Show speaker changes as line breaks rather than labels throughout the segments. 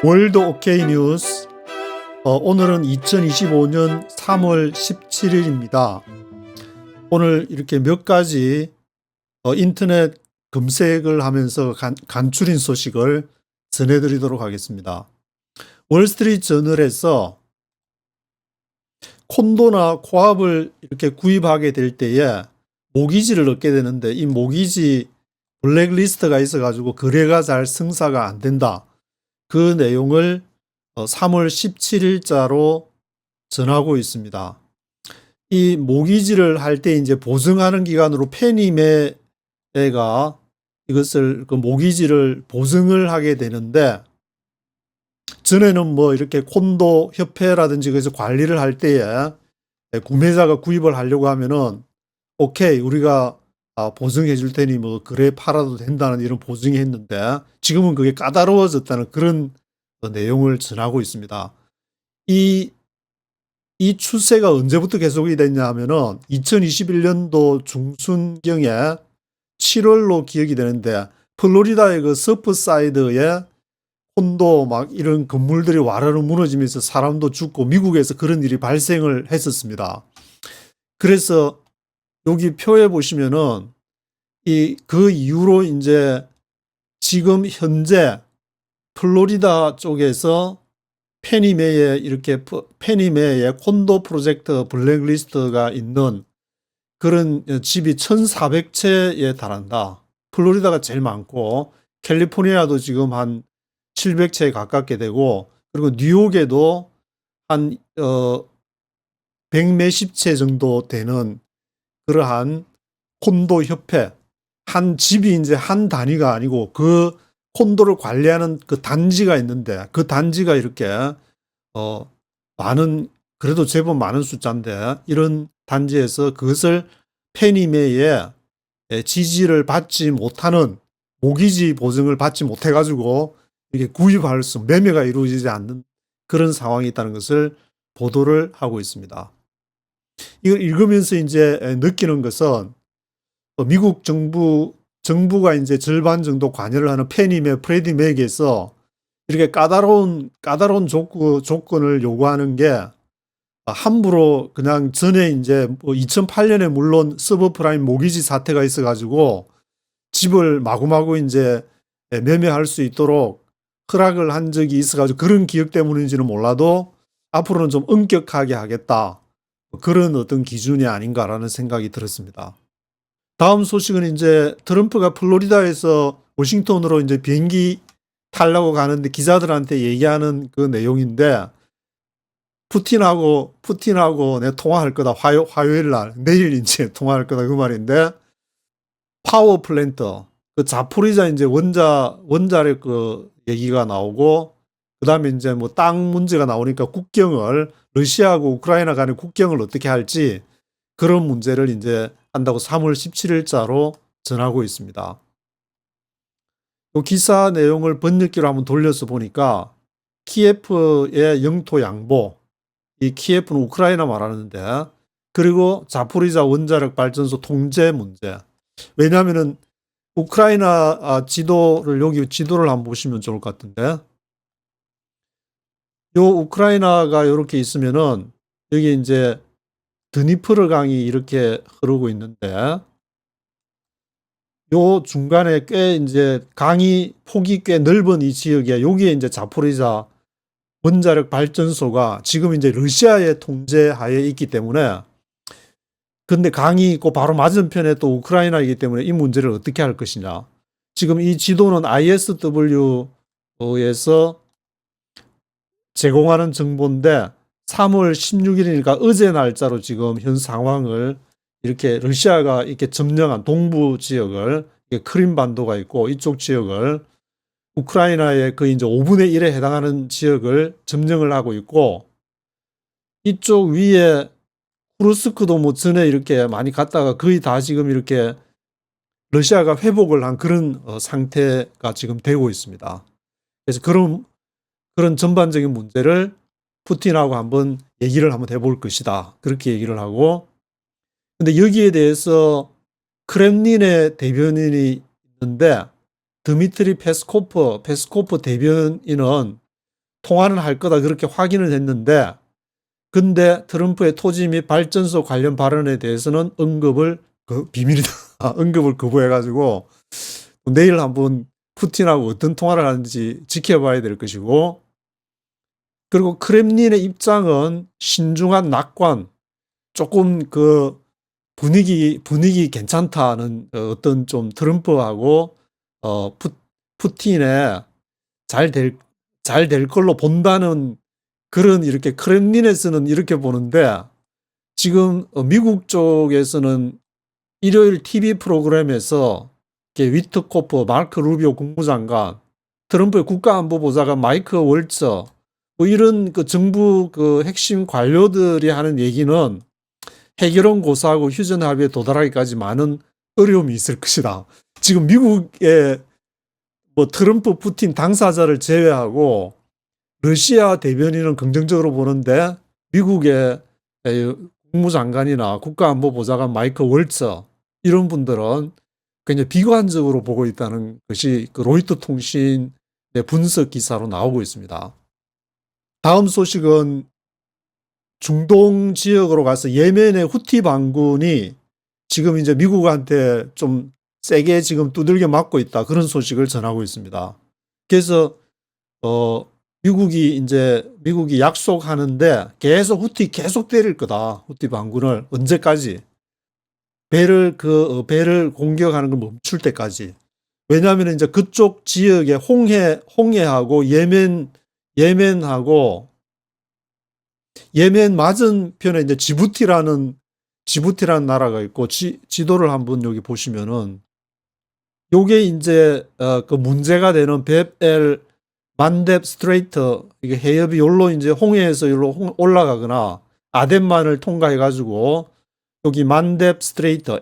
월드 오케이 뉴스. 오늘은 2025년 3월 17일입니다. 오늘 이렇게 몇 가지 인터넷 검색을 하면서 간추린 소식을 전해드리도록 하겠습니다. 월스트리트 저널에서 콘도나 코압을 이렇게 구입하게 될 때에 모기지를 얻게 되는데, 이 모기지 블랙리스트가 있어가지고 거래가 잘 성사가 안 된다. 그 내용을 3월 17일자로 전하고 있습니다. 이 모기지를 할 때 이제 보증하는 기관으로 페니메가 이것을 그 모기지를 보증을 하게 되는데, 전에는 뭐 이렇게 콘도 협회라든지 그래서 관리를 할 때에 구매자가 구입을 하려고 하면은 오케이 우리가 보증해 줄 테니 뭐 그래 팔아도 된다는 이런 보증이 했는데, 지금은 그게 까다로워졌다는 그런 내용을 전하고 있습니다. 이 추세가 언제부터 계속이 됐냐 하면은 2021년도 중순경에 7월로 기억이 되는데, 플로리다의 그 서프사이드에 콘도 막 이런 건물들이 와르르 무너지면서 사람도 죽고 미국에서 그런 일이 발생을 했었습니다. 그래서 여기 표에 보시면은 그 이후로 이제 지금 현재 플로리다 쪽에서 페니메에 페니메의 콘도 프로젝트 블랙리스트가 있는 그런 집이 1,400채에 달한다. 플로리다가 제일 많고 캘리포니아도 지금 한 700채에 가깝게 되고, 그리고 뉴욕에도 한 100몇십 채 정도 되는 그러한 콘도 협회, 한 집이 이제 한 단위가 아니고 그 콘도를 관리하는 그 단지가 있는데, 그 단지가 이렇게 많은, 그래도 제법 많은 숫자인데, 이런 단지에서 그것을 페니메의 지지를 받지 못하는, 모기지 보증을 받지 못해 가지고 이게 구입할 수, 매매가 이루어지지 않는 그런 상황이 있다는 것을 보도를 하고 있습니다. 이걸 읽으면서 이제 느끼는 것은, 미국 정부가 이제 절반 정도 관여를 하는 페니메, 프레디맥에서 이렇게 까다로운 조건을 요구하는 게 함부로 그냥, 전에 이제 2008년에 물론 서브프라임 모기지 사태가 있어가지고 집을 마구마구 이제 매매할 수 있도록 허락을 한 적이 있어가지고 그런 기억 때문인지는 몰라도 앞으로는 좀 엄격하게 하겠다, 그런 어떤 기준이 아닌가라는 생각이 들었습니다. 다음 소식은 이제 트럼프가 플로리다에서 워싱턴으로 이제 비행기 타려고 가는데 기자들한테 얘기하는 그 내용인데, 푸틴하고 내 통화할 거다. 화요일 날, 내일 이제 통화할 거다, 그 말인데, 파워 플랜트, 그 자포리자 이제 원자력 그 얘기가 나오고, 그 다음에 이제 뭐 땅 문제가 나오니까 국경을, 러시아하고 우크라이나 간의 국경을 어떻게 할지, 그런 문제를 이제 한다고 3월 17일자로 전하고 있습니다. 이 기사 내용을 번역기로 한번 돌려서 보니까, 키예프의 영토 양보, 이 키예프는 우크라이나 말하는데, 그리고 자포리자 원자력 발전소 통제 문제. 왜냐하면은 우크라이나 지도를, 여기 지도를 한번 보시면 좋을 것 같은데, 요 우크라이나가 이렇게 있으면은 여기 이제 드니프르 강이 이렇게 흐르고 있는데, 요 중간에 꽤 이제 강이 폭이 꽤 넓은 이 지역에, 여기에 이제 자포리자 원자력 발전소가 지금 이제 러시아의 통제하에 있기 때문에, 근데 강이 있고 바로 맞은편에 또 우크라이나이기 때문에 이 문제를 어떻게 할 것이냐. 지금 이 지도는 ISW에서 제공하는 정보인데, 3월 16일이니까 어제 날짜로 지금 현 상황을 이렇게 러시아가 이렇게 점령한 동부 지역을, 크림반도가 있고 이쪽 지역을, 우크라이나의 그 이제 5분의 1에 해당하는 지역을 점령을 하고 있고, 이쪽 위에 쿠르스크도 뭐 전에 이렇게 많이 갔다가 거의 다 지금 이렇게 러시아가 회복을 한 그런 상태가 지금 되고 있습니다. 그래서 그런 전반적인 문제를 푸틴하고 한번 얘기를 한번 해볼 것이다, 그렇게 얘기를 하고, 근데 여기에 대해서 크렘린의 대변인이 있는데, 드미트리 페스코프 대변인은 통화는 할 거다 그렇게 확인을 했는데, 근데 트럼프의 토지 및 발전소 관련 발언에 대해서는 비밀이다. 언급을 거부해가지고 내일 한번 푸틴하고 어떤 통화를 하는지 지켜봐야 될 것이고, 그리고 크렘린의 입장은 신중한 낙관, 조금 그 분위기 괜찮다는 어떤 좀 트럼프하고 푸틴의 잘 될 걸로 본다는 그런 이렇게 크렘린에서는 이렇게 보는데, 지금 미국 쪽에서는 일요일 TV 프로그램에서 위트코프, 마크 루비오 국무장관, 트럼프의 국가안보보좌관 마이크 월처, 뭐 이런 그 정부 그 핵심 관료들이 하는 얘기는 해결은 고사하고 휴전 합의에 도달하기까지 많은 어려움이 있을 것이다. 지금 미국의 뭐 트럼프, 푸틴 당사자를 제외하고 러시아 대변인은 긍정적으로 보는데, 미국의 국무장관이나 국가안보보좌관 마이크 월처 이런 분들은 굉장히 비관적으로 보고 있다는 것이 그 로이터 통신의 분석 기사로 나오고 있습니다. 다음 소식은 중동 지역으로 가서 예멘의 후티 반군이 지금 이제 미국한테 좀 세게 지금 두들겨 맞고 있다, 그런 소식을 전하고 있습니다. 그래서 미국이 약속하는데 계속 후티 계속 때릴 거다. 후티 반군을 언제까지? 배를 공격하는 걸 멈출 때까지. 왜냐하면 이제 그쪽 지역에 홍해하고 예멘하고 예멘 맞은편에 이제 지부티라는 나라가 있고, 지도를 한번 여기 보시면은 요게 이제 그 문제가 되는 벳엘 만뎁 스트레이트, 이게 해협이 요로 이제 홍해에서 요로 올라가거나 아덴만을 통과해 가지고 여기 만뎁 스트레이트,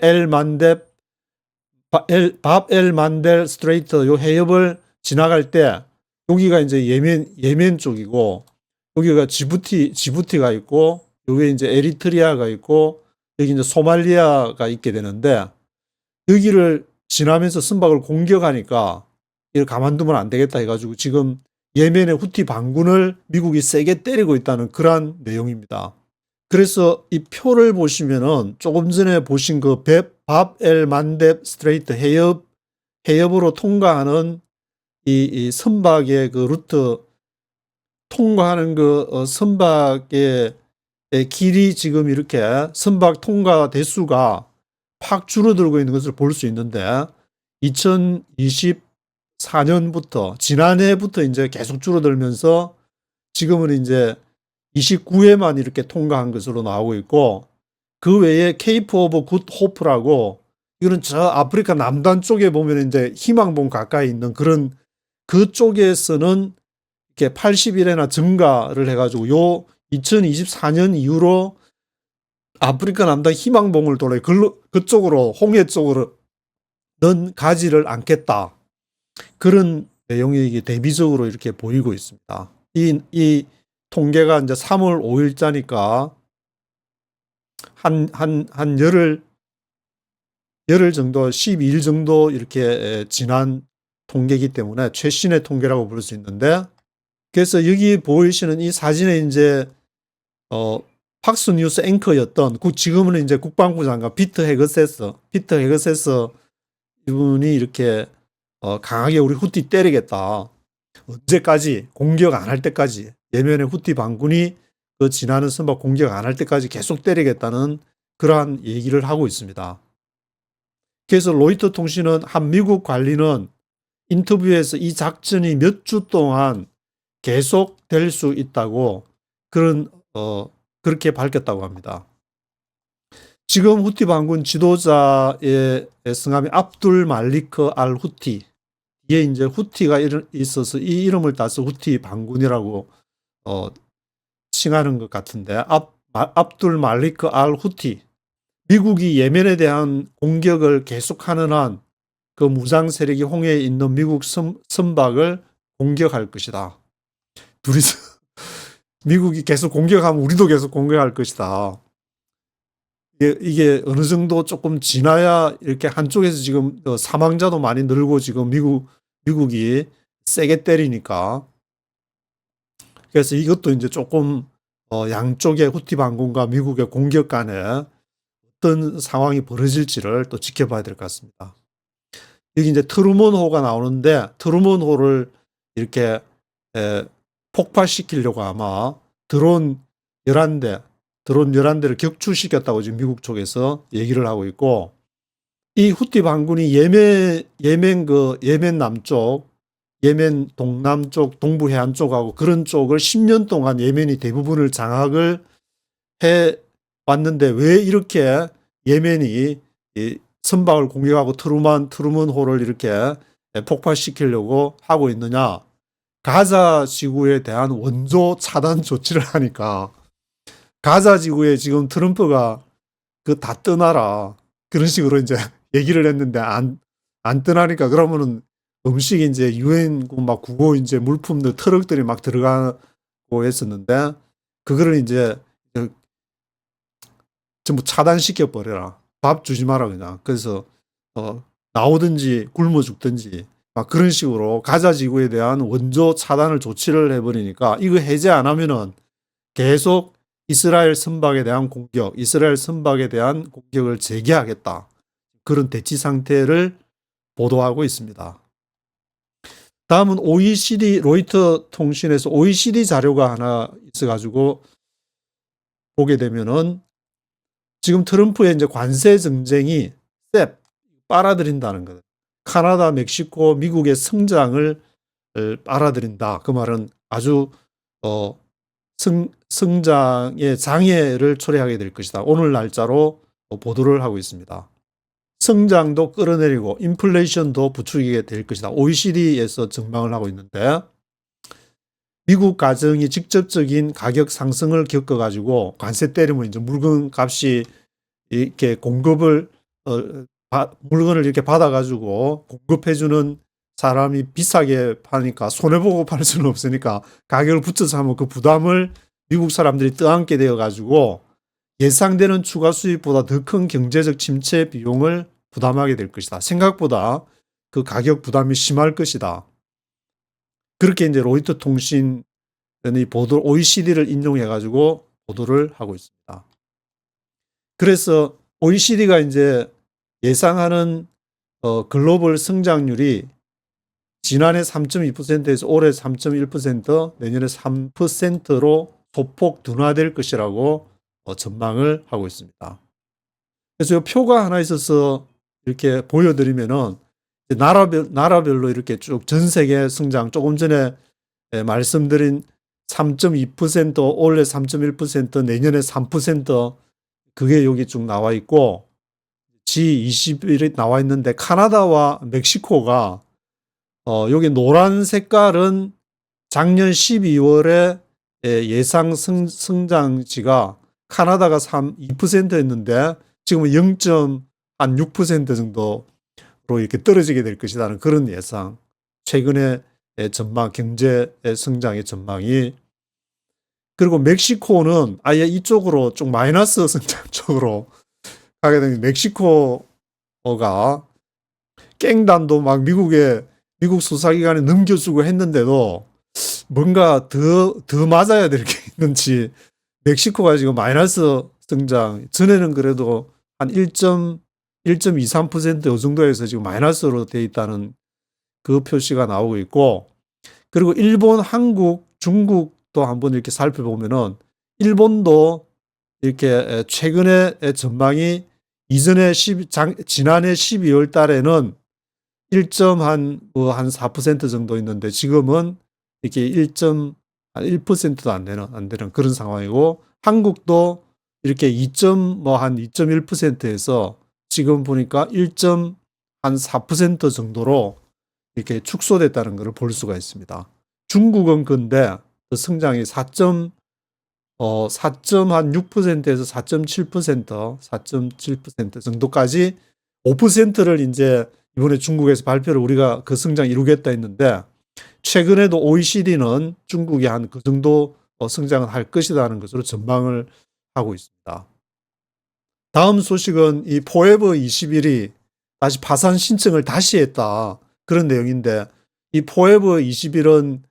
밥엘 만델 스트레이트 요 해협을 지나갈 때 여기가 이제 예멘 쪽이고, 여기가 지부티가 있고, 여기 이제 에리트리아가 있고, 여기 이제 소말리아가 있게 되는데, 여기를 지나면서 선박을 공격하니까 이걸 가만두면 안 되겠다 해가지고 지금 예멘의 후티 반군을 미국이 세게 때리고 있다는 그러한 내용입니다. 그래서 이 표를 보시면은 조금 전에 보신 그 밥엘 만뎁 스트레이트 해협으로 통과하는 이 선박의 그 루트, 통과하는 그 선박의 길이 지금 이렇게 선박 통과 대수가 팍 줄어들고 있는 것을 볼 수 있는데, 2024년부터 지난해부터 이제 계속 줄어들면서 지금은 이제 29회만 이렇게 통과한 것으로 나오고 있고, 그 외에 케이프 오브 굿 호프라고, 이거는 저 아프리카 남단 쪽에 보면 이제 희망봉 가까이 있는 그쪽에서는 이렇게 80일에나 증가를 해가지고 요 2024년 이후로 아프리카 남단 희망봉을 돌아 그쪽으로 홍해 쪽으로는 가지를 않겠다, 그런 내용이 이게 대비적으로 이렇게 보이고 있습니다. 이 통계가 이제 3월 5일자니까 한 열흘 정도, 12일 정도 이렇게 지난 통계이기 때문에 최신의 통계라고 부를 수 있는데, 그래서 여기 보이시는 이 사진에 이제 팍스뉴스 앵커였던 지금은 이제 국방부 장관 피터 헤그세스 이분이 이렇게 강하게 우리 후티 때리겠다, 언제까지, 공격 안 할 때까지, 예멘의 후티 반군이 그 지나는 선박 공격 안 할 때까지 계속 때리겠다는 그러한 얘기를 하고 있습니다. 그래서 로이터 통신은 한 미국 관리는 인터뷰에서 이 작전이 몇 주 동안 계속될 수 있다고 그렇게 밝혔다고 합니다. 지금 후티 반군 지도자의 성함이 압둘 말리크 알 후티. 이게 이제 후티가 있어서 이 이름을 따서 후티 반군이라고 칭하는 것 같은데, 압둘 말리크 알 후티. 미국이 예멘에 대한 공격을 계속하는 한 그 무장 세력이 홍해에 있는 미국 선박을 공격할 것이다. 둘이서 미국이 계속 공격하면 우리도 계속 공격할 것이다. 이게 어느 정도 조금 지나야, 이렇게 한쪽에서 지금 사망자도 많이 늘고 지금 미국이 세게 때리니까 그래서 이것도 이제 조금 양쪽의 후티 반군과 미국의 공격 간에 어떤 상황이 벌어질지를 또 지켜봐야 될 것 같습니다. 여기 이제 트루먼호가 나오는데 트루먼호를 이렇게 폭파시키려고 아마 드론 11대를 격추시켰다고 지금 미국 쪽에서 얘기를 하고 있고, 이 후티 반군이 예멘 남쪽, 예멘 동남쪽, 동부 해안 쪽하고 그런 쪽을 10년 동안 예멘이 대부분을 장악을 해 왔는데 왜 이렇게 예멘이 이 선박을 공격하고 트루먼호를 이렇게 폭파시키려고 하고 있느냐. 가자 지구에 대한 원조 차단 조치를 하니까 가자 지구에 지금 트럼프가 그 다 떠나라 그런 식으로 이제 얘기를 했는데 안 떠나니까 그러면은 음식이 이제 유엔군 막 구호 이제 물품들 트럭들이 막 들어가고 했었는데 그거를 이제 전부 차단시켜 버려라. 밥 주지 마라 그냥. 그래서 나오든지 굶어 죽든지 막 그런 식으로 가자 지구에 대한 원조 차단을 조치를 해버리니까 이거 해제 안 하면은 계속 이스라엘 선박에 대한 공격을 재개하겠다. 그런 대치 상태를 보도하고 있습니다. 다음은 OECD, 로이터 통신에서 OECD 자료가 하나 있어가지고 보게 되면은 지금 트럼프의 이제 관세 정쟁이 빨아들인다는 거예요. 카나다, 멕시코, 미국의 성장을 빨아들인다. 그 말은 아주 성장의 장애를 초래하게 될 것이다. 오늘 날짜로 보도를 하고 있습니다. 성장도 끌어내리고 인플레이션도 부추기게 될 것이다. OECD에서 전망을 하고 있는데 미국 가정이 직접적인 가격 상승을 겪어가지고 관세 때리면 이제 물건 값이 이렇게 물건을 이렇게 받아가지고 공급해주는 사람이 비싸게 파니까 손해보고 팔 수는 없으니까 가격을 붙여서 하면 그 부담을 미국 사람들이 떠안게 되어가지고 예상되는 추가 수입보다 더 큰 경제적 침체 비용을 부담하게 될 것이다. 생각보다 그 가격 부담이 심할 것이다. 그렇게 이제 로이터 통신이 OECD를 인용해가지고 보도를 하고 있습니다. 그래서 OECD가 이제 예상하는 글로벌 성장률이 지난해 3.2%에서 올해 3.1%, 내년에 3%로 소폭 둔화될 것이라고 전망을 하고 있습니다. 그래서 이 표가 하나 있어서 이렇게 보여드리면은 나라별로 이렇게 쭉 전 세계 성장, 조금 전에 말씀드린 3.2%, 올해 3.1%, 내년에 3%, 그게 여기 쭉 나와 있고 G20이 나와 있는데 카나다와 멕시코가 여기 노란 색깔은 작년 12월에 예상 성장치가 카나다가 2%였는데 지금은 0.6% 정도로 이렇게 떨어지게 될 것이라는 그런 예상. 최근의 경제 성장의 전망이. 그리고 멕시코는 아예 이쪽으로 좀 마이너스 성장 쪽으로 가게 되면 멕시코가 깽단도 막 미국 수사기관에 넘겨주고 했는데도 뭔가 더 맞아야 될 게 있는지 멕시코가 지금 마이너스 성장, 전에는 그래도 한 1.23% 이 정도에서 지금 마이너스로 돼 있다는 그 표시가 나오고 있고, 그리고 일본, 한국, 중국도 한번 이렇게 살펴보면은 일본도 이렇게 최근에 전망이 지난해 12월 달에는 1.4% 정도 있는데 지금은 이렇게 1%도 안 되는 그런 상황이고, 한국도 이렇게 2.1%에서 지금 보니까 1.4% 정도로 이렇게 축소됐다는 것을 볼 수가 있습니다. 중국은 근데 그 성장이 4.6%에서 4.7% 정도까지 5%를 이제 이번에 중국에서 발표를 우리가 그 성장 이루겠다 했는데 최근에도 OECD는 중국이 한 그 정도 성장을 할 것이라는 것으로 전망을 하고 있습니다. 다음 소식은 이 포에버 21이 다시 파산 신청을 다시 했다. 그런 내용인데 이 포에버 21은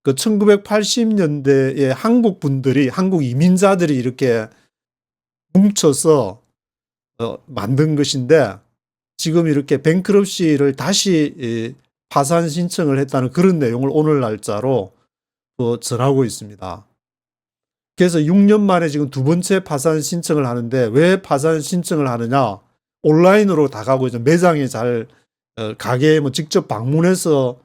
그 1980년대에 한국 분들이, 한국 이민자들이 이렇게 뭉쳐서 만든 것인데, 지금 이렇게 뱅크럽시를 다시 파산 신청을 했다는 그런 내용을 오늘 날짜로 전하고 있습니다. 그래서 6년 만에 지금 두 번째 파산 신청을 하는데, 왜 파산 신청을 하느냐? 온라인으로 다 가고 이제 매장에 잘 가게에 뭐 직접 방문해서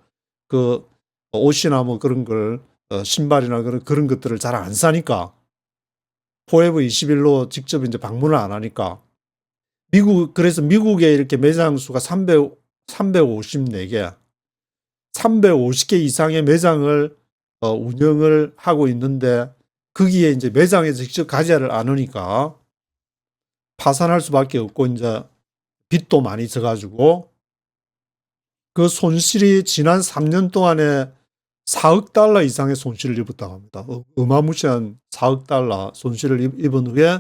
그 옷이나 뭐 그런 걸 신발이나 그런 것들을 잘 안 사니까, 포에버 21로 직접 이제 방문을 안 하니까, 그래서 미국에 이렇게 매장 수가 354개, 350개 이상의 매장을 운영을 하고 있는데, 거기에 이제 매장에서 직접 가지를 않으니까 파산할 수밖에 없고, 이제 빚도 많이 져가지고 그 손실이 지난 3년 동안에 4억 달러 이상의 손실을 입었다고 합니다. 어마무시한 4억 달러 손실을 입은 후에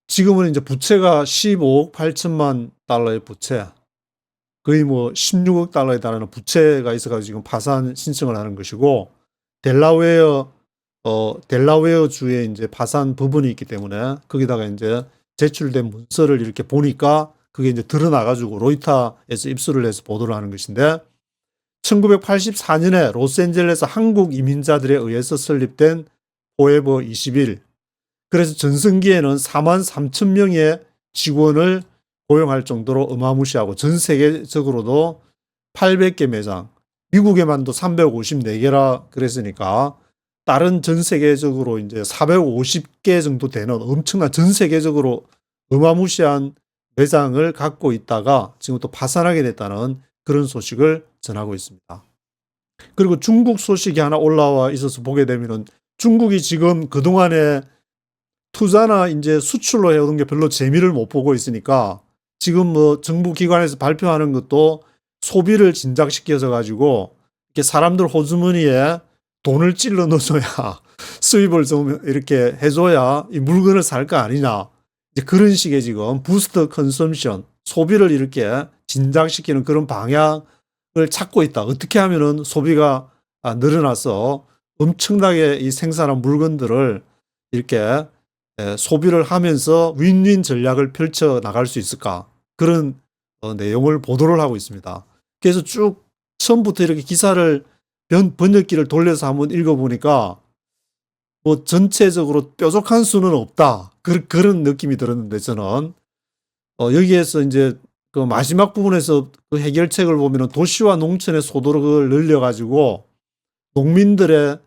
지금은 이제 부채가 15억 8천만 달러의 부채, 거의 뭐 16억 달러에 달하는 부채가 있어가지고 지금 파산 신청을 하는 것이고, 델라웨어 주에 이제 파산 법원이 있기 때문에 거기다가 이제 제출된 문서를 이렇게 보니까 그게 이제 드러나가지고 로이터에서 입수를 해서 보도를 하는 것인데, 1984년에 로스앤젤레스 한국 이민자들에 의해서 설립된 포에버 21. 그래서 전성기에는 4만 3천 명의 직원을 고용할 정도로 어마무시하고, 전 세계적으로도 800개 매장, 미국에만도 354개라 그랬으니까 다른 전 세계적으로 이제 450개 정도 되는 엄청난, 전 세계적으로 어마무시한 매장을 갖고 있다가 지금 또 파산하게 됐다는 그런 소식을 전하고 있습니다. 그리고 중국 소식이 하나 올라와 있어서 보게 되면은, 중국이 지금 그동안에 투자나 이제 수출로 해오던 게 별로 재미를 못 보고 있으니까, 지금 뭐 정부 기관에서 발표하는 것도 소비를 진작시켜서 가지고 이렇게 사람들 호주머니에 돈을 찔러 넣어줘야 수입을 좀 이렇게 해줘야 이 물건을 살 거 아니냐, 이제 그런 식의 지금 부스터 컨섬션, 소비를 이렇게 진작시키는 그런 방향을 찾고 있다. 어떻게 하면은 소비가 늘어나서 엄청나게 이 생산한 물건들을 이렇게 소비를 하면서 윈윈 전략을 펼쳐 나갈 수 있을까, 그런 내용을 보도를 하고 있습니다. 그래서 쭉 처음부터 이렇게 기사를 번역기를 돌려서 한번 읽어보니까 뭐 전체적으로 뾰족한 수는 없다, 그런 느낌이 들었는데, 저는 여기에서 이제 그 마지막 부분에서 그 해결책을 보면은 도시와 농촌의 소득을 늘려가지고 농민들의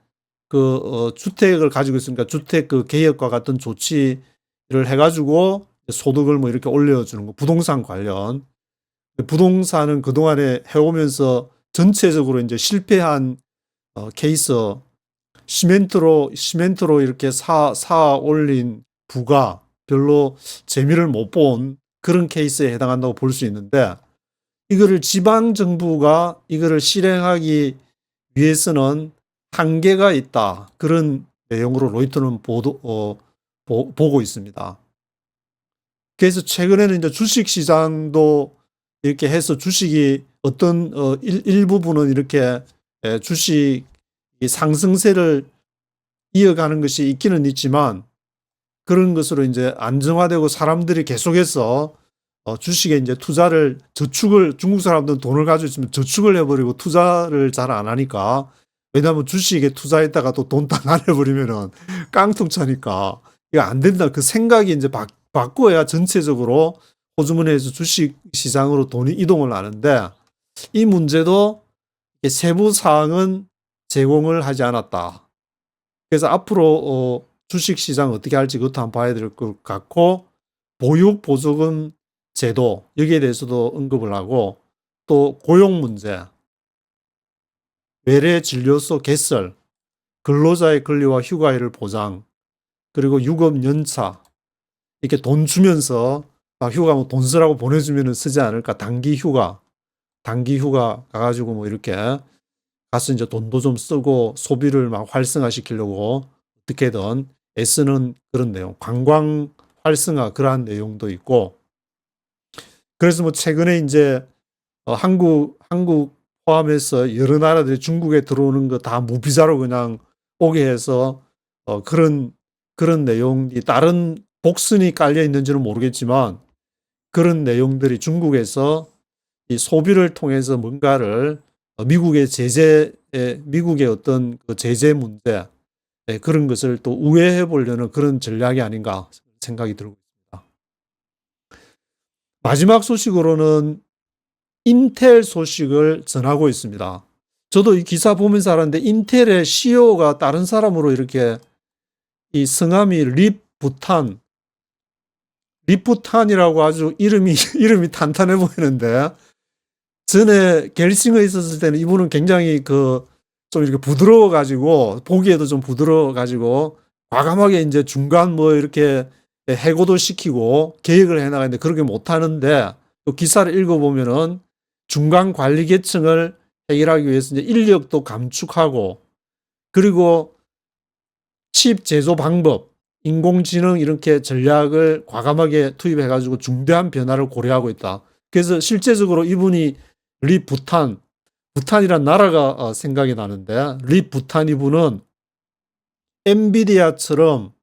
그 주택을 가지고 있으니까 주택 그 개혁과 같은 조치를 해가지고 소득을 뭐 이렇게 올려주는 거, 부동산 관련. 부동산은 그동안에 해오면서 전체적으로 이제 실패한 케이스, 시멘트로 이렇게 사 올린 부가 별로 재미를 못 본 그런 케이스에 해당한다고 볼 수 있는데, 이거를 지방 정부가 이거를 실행하기 위해서는 한계가 있다, 그런 내용으로 로이터는 보고 있습니다. 그래서 최근에는 이제 주식 시장도 이렇게 해서 주식이 어떤 일부분은 이렇게 주식 상승세를 이어가는 것이 있기는 있지만, 그런 것으로 이제 안정화되고 사람들이 계속해서 주식에 이제 중국 사람들은 돈을 가지고 있으면 저축을 해버리고 투자를 잘 안 하니까, 왜냐하면 주식에 투자했다가 또 돈 다 날려버리면은 깡통 차니까 이거 안 된다, 그 생각이 이제 바꿔야 전체적으로 호주머니에서 주식 시장으로 돈이 이동을 하는데, 이 문제도 세부 사항은 제공을 하지 않았다. 그래서 앞으로 주식 시장 어떻게 할지 그것도 한번 봐야 될 것 같고, 보육 보조금 제도, 여기에 대해서도 언급을 하고, 또 고용 문제, 외래 진료소 개설, 근로자의 권리와 휴가일을 보장, 그리고 유급 연차, 이렇게 돈 주면서 막 휴가 뭐 돈 쓰라고 보내주면 쓰지 않을까, 단기 휴가 가가지고 뭐 이렇게 가서 이제 돈도 좀 쓰고 소비를 막 활성화시키려고 어떻게든 애쓰는 그런 내용, 관광 활성화 그러한 내용도 있고. 그래서 뭐 최근에 이제 한국 포함해서 여러 나라들이 중국에 들어오는 거 다 무비자로 그냥 오게 해서 그런 내용이 다른 복선이 깔려 있는지는 모르겠지만 그런 내용들이 중국에서 이 소비를 통해서 뭔가를 미국의 미국의 어떤 그 제재 문제 그런 것을 또 우회해 보려는 그런 전략이 아닌가 생각이 들고 있습니다. 마지막 소식으로는 인텔 소식을 전하고 있습니다. 저도 이 기사 보면서 알았는데 인텔의 CEO가 다른 사람으로 이렇게 이 성함이 리프탄이라고 아주 이름이 탄탄해 보이는데 전에 겔싱에 있었을 때는 이분은 굉장히 좀 이렇게 부드러워 가지고 보기에도 좀 부드러워 가지고 과감하게 이제 중간 뭐 이렇게 해고도 시키고 계획을 해 나가는데 그렇게 못 하는데 또 기사를 읽어 보면은 중간 관리 계층을 해결하기 위해서 이제 인력도 감축하고 그리고 칩 제조 방법, 인공지능 이렇게 전략을 과감하게 투입해 가지고 중대한 변화를 고려하고 있다. 그래서 실제적으로 이분이 부탄이란 나라가 생각이 나는데 부탄 이분은 엔비디아처럼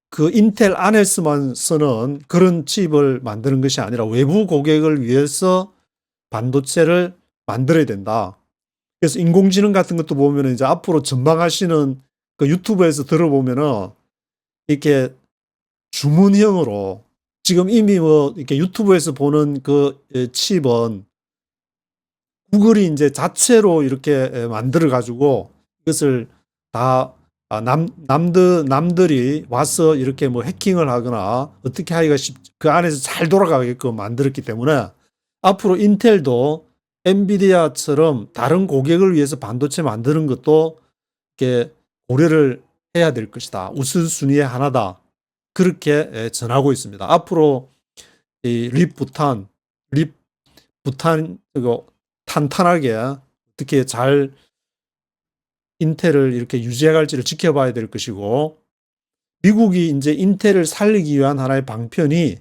그 인텔 안에서만 쓰는 그런 칩을 만드는 것이 아니라 외부 고객을 위해서 반도체를 만들어야 된다. 그래서 인공지능 같은 것도 보면 이제 앞으로 전망하시는 그 유튜브에서 들어보면은 이렇게 주문형으로 지금 이미 뭐 이렇게 유튜브에서 보는 그 칩은 구글이 이제 자체로 이렇게 만들어 가지고 이것을 다 남들이 와서 이렇게 뭐 해킹을 하거나 어떻게 하기가 그 안에서 잘 돌아가게끔 만들었기 때문에 앞으로 인텔도 엔비디아처럼 다른 고객을 위해서 반도체 만드는 것도 이렇게 고려를 해야 될 것이다. 우선순위의 하나다. 그렇게 전하고 있습니다. 앞으로 이 부탄 이거 탄탄하게 어떻게 잘 인텔을 이렇게 유지해 갈지를 지켜봐야 될 것이고 미국이 이제 인텔을 살리기 위한 하나의 방편이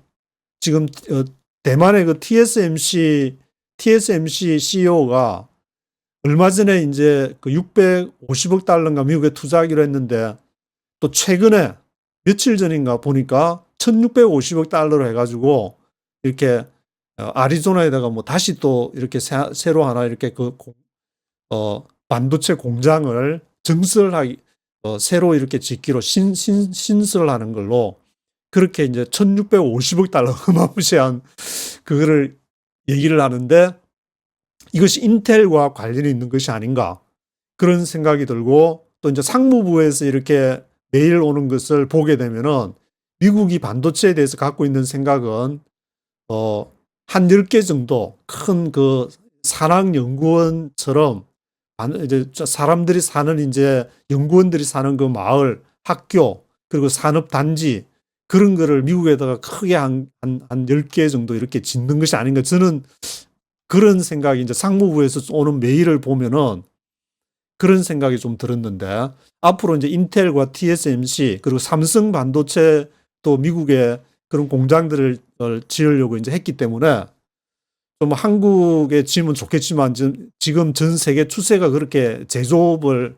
지금 대만의 그 TSMC CEO가 얼마 전에 이제 그 650억 달러인가 미국에 투자하기로 했는데 또 최근에 며칠 전인가 보니까 1650억 달러로 해가지고 이렇게 아리조나에다가 뭐 다시 또 이렇게 새로 하나 이렇게 반도체 공장을 새로 이렇게 짓기로 신설을 하는 걸로 그렇게 이제 1650억 달러 어마무시한 그거를 얘기를 하는데 이것이 인텔과 관련이 있는 것이 아닌가 그런 생각이 들고 또 이제 상무부에서 이렇게 메일 오는 것을 보게 되면은 미국이 반도체에 대해서 갖고 있는 생각은 한 10개 정도 큰 그 산학연구원처럼 이제 사람들이 사는 이제 연구원들이 사는 그 마을, 학교, 그리고 산업단지 그런 거를 미국에다가 크게 한 10개 정도 이렇게 짓는 것이 아닌가. 저는 그런 생각이 이제 상무부에서 오는 메일을 보면은 그런 생각이 좀 들었는데 앞으로 이제 인텔과 TSMC 그리고 삼성 반도체 또 미국에 그런 공장들을 지으려고 이제 했기 때문에 좀 한국에 지으면 좋겠지만 지금 전 세계 추세가 그렇게 제조업을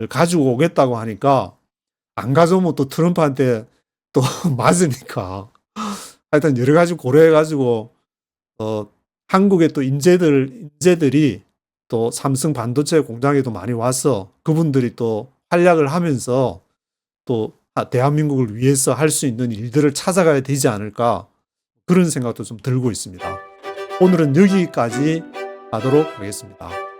가지고 오겠다고 하니까 안 가져오면 또 트럼프한테 또 맞으니까 하여튼 여러 가지 고려해 가지고 한국의 또 인재들이 또 삼성 반도체 공장에도 많이 와서 그분들이 또 활약을 하면서 또 대한민국을 위해서 할 수 있는 일들을 찾아가야 되지 않을까 그런 생각도 좀 들고 있습니다. 오늘은 여기까지 하도록 하겠습니다.